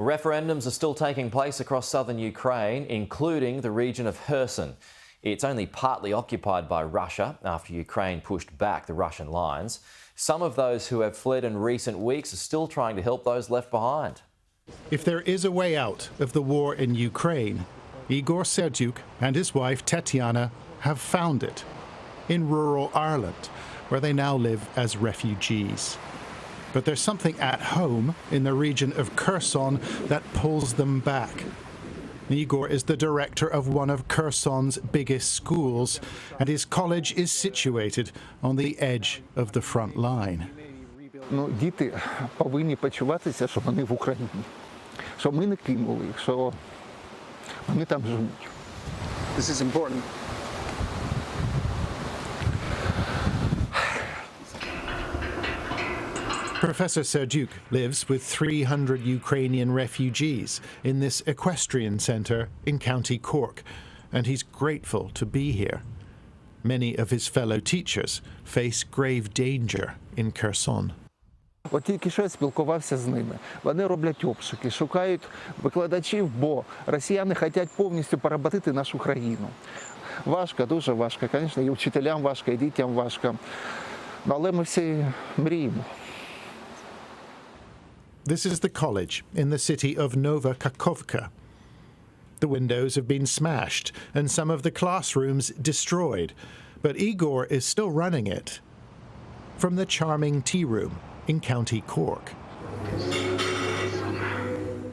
Referendums are still taking place across southern Ukraine, including the region of Kherson. It's only partly occupied by Russia after Ukraine pushed back the Russian lines. Some of those who have fled in recent weeks are still trying to help those left behind. If there is a way out of the war in Ukraine, Igor Serdyuk and his wife Tatiana have found it in rural Ireland, where they now live as refugees. But there's something at home in the region of Kherson that pulls them back. Igor is the director of one of Kherson's biggest schools, and his college is situated on the edge of the front line. Діти повинні почуватися, що вони в Україні, що ми не кинули їх, що вони там живуть. This is important. Professor Serdyuk lives with 300 Ukrainian refugees in this equestrian centre in County Cork, and he's grateful to be here. Many of his fellow teachers face grave danger in Kherson. От тільки що я спілкувався з ними. Вони роблять обшуки, шукають викладачів, бо росіяни хочуть повністю поработити нашу країну. Важко, дуже важко. Звісно, і вчителям важко, і дітям важко. Але ми всі мріємо. This is the college in the city of Nova Kakhovka. The windows have been smashed and some of the classrooms destroyed, but Igor is still running it from the charming tea room in County Cork.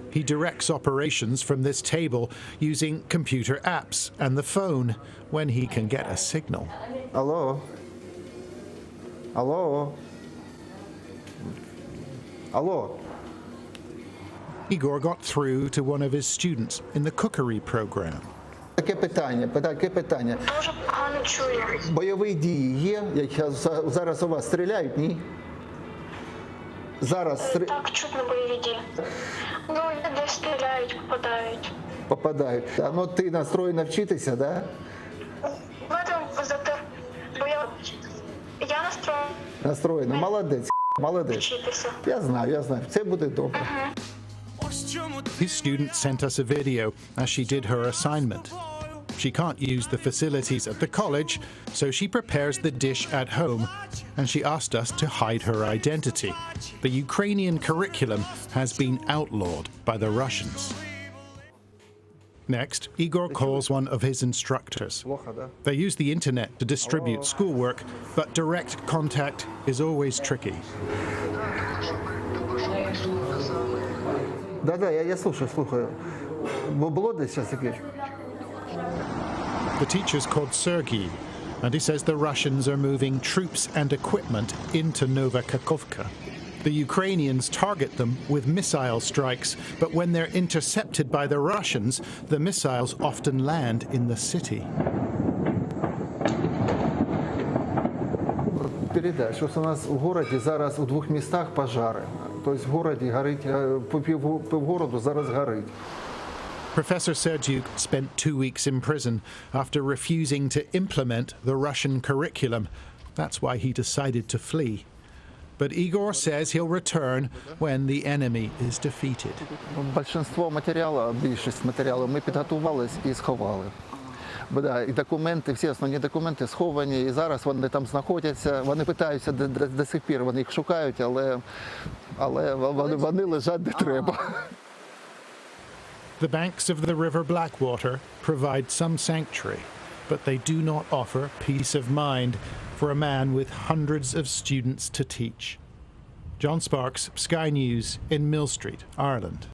He directs operations from this table using computer apps and the phone when he can get a signal. Алло? Алло? Алло? Igor got through to one of his students in the cookery program. Таке питання. Дуже погано чую. Бойові дії є? Як зараз у вас стріляють, ні? Зараз Так, чутно бойові дії. Ну, де стріляють, попадають. попадають. А ну ти настроєна вчитися, да? Бо я настроєна Настроєна. Молодець, молодець. вчитися. Я знаю. Це буде добре. His student sent us a video as she did her assignment. She can't use the facilities at the college, so she prepares the dish at home, and she asked us to hide her identity. The Ukrainian curriculum has been outlawed by the Russians. Next, Igor calls one of his instructors. They use the internet to distribute schoolwork, but direct contact is always tricky. Да, я слухаю. Бо було десь час таке? The teacher's called Sergei, and he says the Russians are moving troops and equipment into Nova Kakhovka. The Ukrainians target them with missile strikes, but when they're intercepted by the Russians, the missiles often land in the city. Передай, що у нас у городі зараз у двох містах пожари. Тобто в городі горить, півгороду зараз горить. Professor Serdyuk spent 2 weeks in prison after refusing to implement the Russian curriculum. That's why he decided to flee. But Igor says he'll return when the enemy is defeated. Більшість матеріалу ми підготували і сховали. І документи, всі основні документи сховані, і зараз вони там знаходяться. Вони питаються до сих пір, вони їх шукають, але вони лежать де треба. The banks of the river Blackwater provide some sanctuary, but they do not offer peace of mind for a man with hundreds of students to teach. John Sparks, Sky News in Mill Street, Ireland.